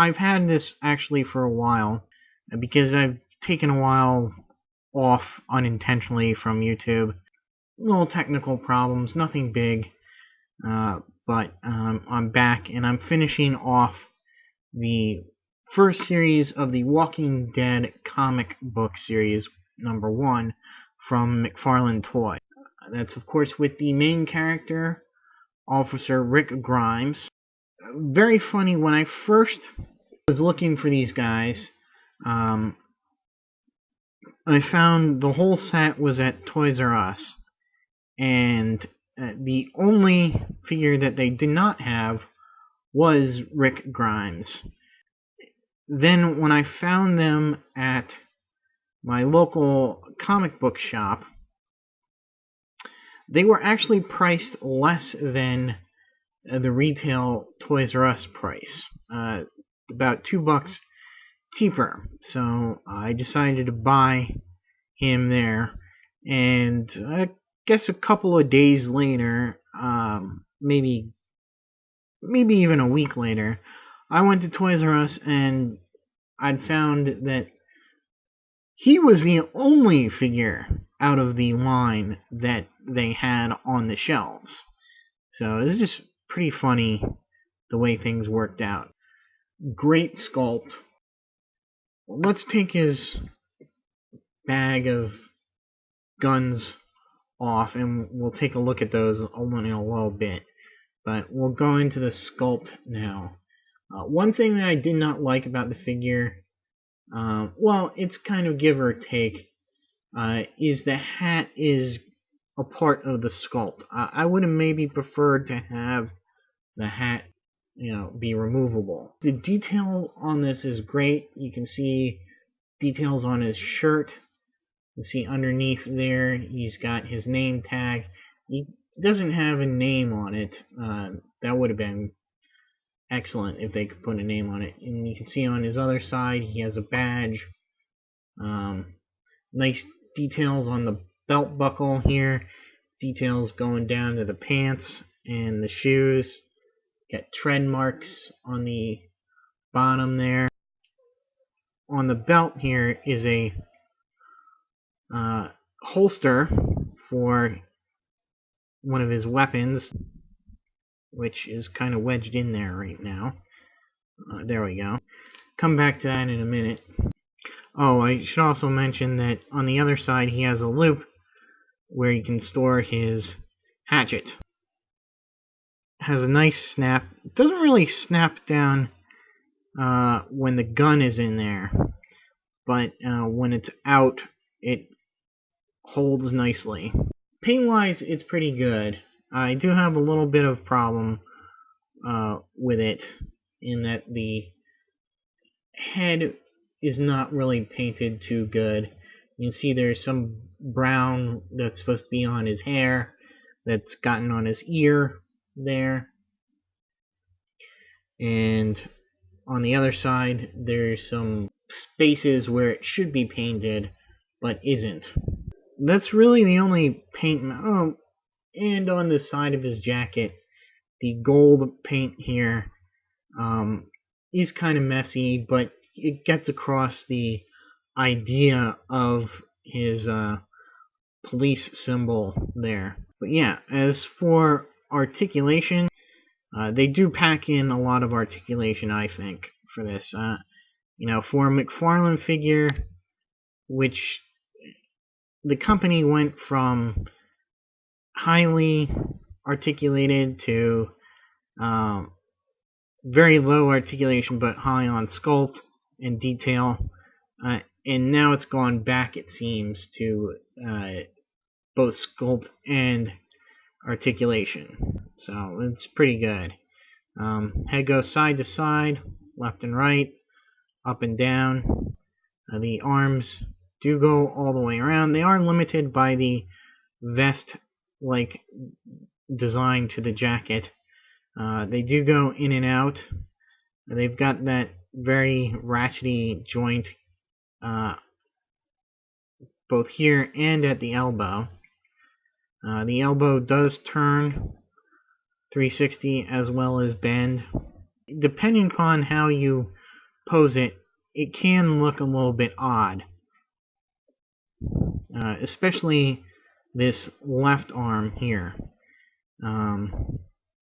I've had this actually for a while, because I've taken a while off unintentionally from YouTube. Little technical problems, nothing big, but I'm back and I'm finishing off the first series of the Walking Dead comic book series, number 1, from McFarlane Toys. That's, of course, with the main character, Officer Rick Grimes. Very funny, when I first was looking for these guys, I found the whole set was at Toys R Us, and the only figure that they did not have was Rick Grimes. Then when I found them at my local comic book shop, they were actually priced less than the retail Toys R Us price, about $2 cheaper. So I decided to buy him there, and I guess a couple of days later, maybe even a week later, I went to Toys R Us and I'd found that he was the only figure out of the line that they had on the shelves. So it's just pretty funny the way things worked out. Great sculpt. Let's take his bag of guns off and we'll take a look at those in a little bit. But we'll go into the sculpt now. One thing that I did not like about the figure, well, it's kind of give or take, is the hat is a part of the sculpt. I would have maybe preferred to have the hat, be removable. The detail on this is great. You can see details on his shirt. You see underneath there, he's got his name tag. He doesn't have a name on it. That would have been excellent if they could put a name on it. And you can see on his other side, he has a badge. Nice details on the belt buckle here. Details going down to the pants and the shoes. Got tread marks on the bottom there. On the belt here is a holster for one of his weapons, which is kind of wedged in there right now. There we go. Come back to that in a minute. Oh, I should also mention that on the other side he has a loop where you can store his hatchet. Has a nice snap. It doesn't really snap down when the gun is in there, but when it's out, it holds nicely. Paint-wise, it's pretty good. I do have a little bit of problem with it, in that the head is not really painted too good. You can see there's some brown that's supposed to be on his hair that's gotten on his ear there. And on the other side, there's some spaces where it should be painted, but isn't. That's really the only paint. Oh, and on the side of his jacket, the gold paint here is kind of messy, but it gets across the idea of his police symbol there. But yeah, as for articulation, they do pack in a lot of articulation, I think, for this. For a McFarlane figure, which the company went from highly articulated to very low articulation but high on sculpt and detail, and now it's gone back, it seems, to both sculpt and articulation. So it's pretty good. Head goes side to side, left and right, up and down. The arms do go all the way around. They are limited by the vest-like design to the jacket. They do go in and out. They've got that very ratchety joint both here and at the elbow. The elbow does turn 360 as well as bend. Depending upon how you pose it, it can look a little bit odd. Especially this left arm here.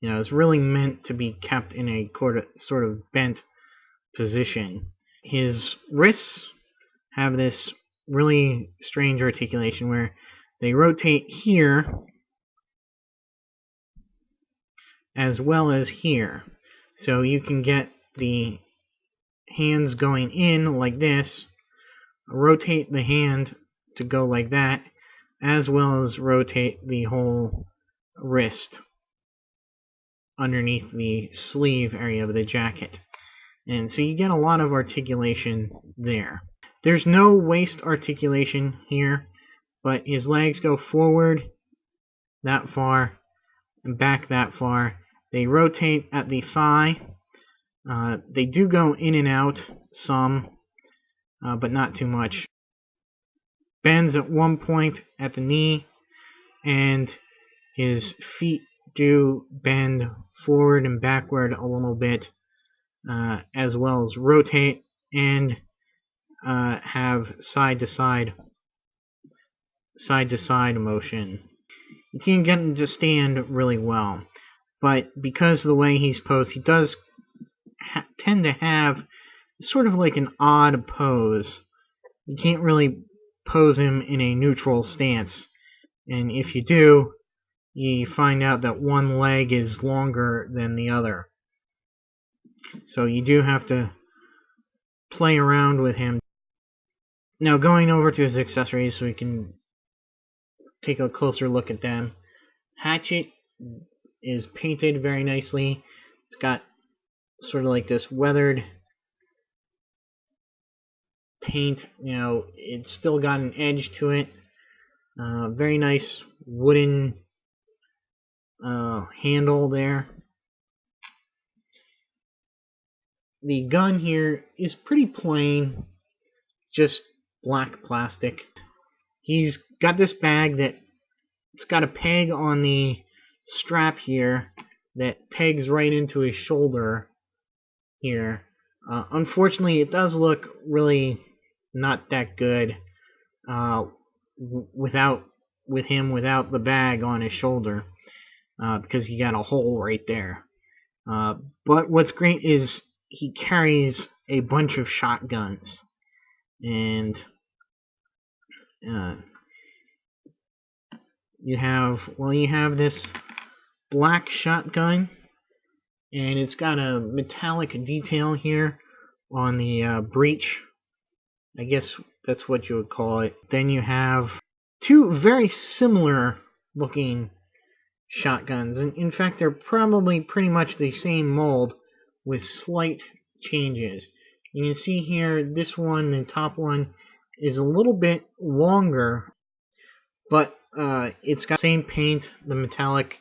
It's really meant to be kept in a sort of bent position. His wrists have this really strange articulation where they rotate here as well as here. So you can get the hands going in like this, rotate the hand to go like that, as well as rotate the whole wrist underneath the sleeve area of the jacket. And so you get a lot of articulation there. There's no waist articulation here, but his legs go forward that far and back that far. They rotate at the thigh. They do go in and out some, but not too much. Bends at one point at the knee, and his feet do bend forward and backward a little bit, as well as rotate and have side to side motion. You can get him to stand really well, but because of the way he's posed, he does tend to have sort of like an odd pose. You can't really pose him in a neutral stance, and if you do, you find out that one leg is longer than the other. So you do have to play around with him. Now going over to his accessories so we can take a closer look at them. Hatchet is painted very nicely. It's got sort of like this weathered paint. It's still got an edge to it. Very nice wooden handle there. The gun here is pretty plain, just black plastic. He's got this bag that it's got a peg on the strap here that pegs right into his shoulder here. Unfortunately, it does look really not that good with him without the bag on his shoulder, because you got a hole right there. But what's great is he carries a bunch of shotguns, and you have this black shotgun, and it's got a metallic detail here on the breech. I guess that's what you would call it. Then you have two very similar looking shotguns, and in fact they're probably pretty much the same mold with slight changes. You can see here this one, the top one, is a little bit longer, but it's got the same paint, the metallic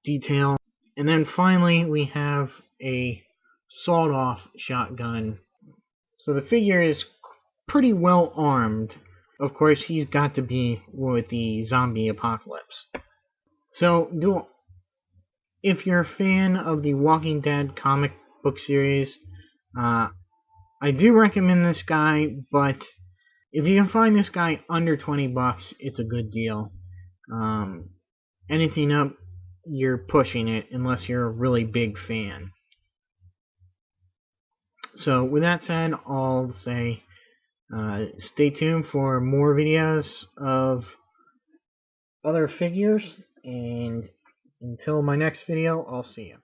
detail. And then finally we have a sawed-off shotgun. So the figure is pretty well armed. Of course, he's got to be with the zombie apocalypse. So, if you're a fan of the Walking Dead comic book series, I do recommend this guy, but if you can find this guy under $20, it's a good deal. Anything up, you're pushing it, unless you're a really big fan. So with that said, I'll say stay tuned for more videos of other figures, and until my next video, I'll see you.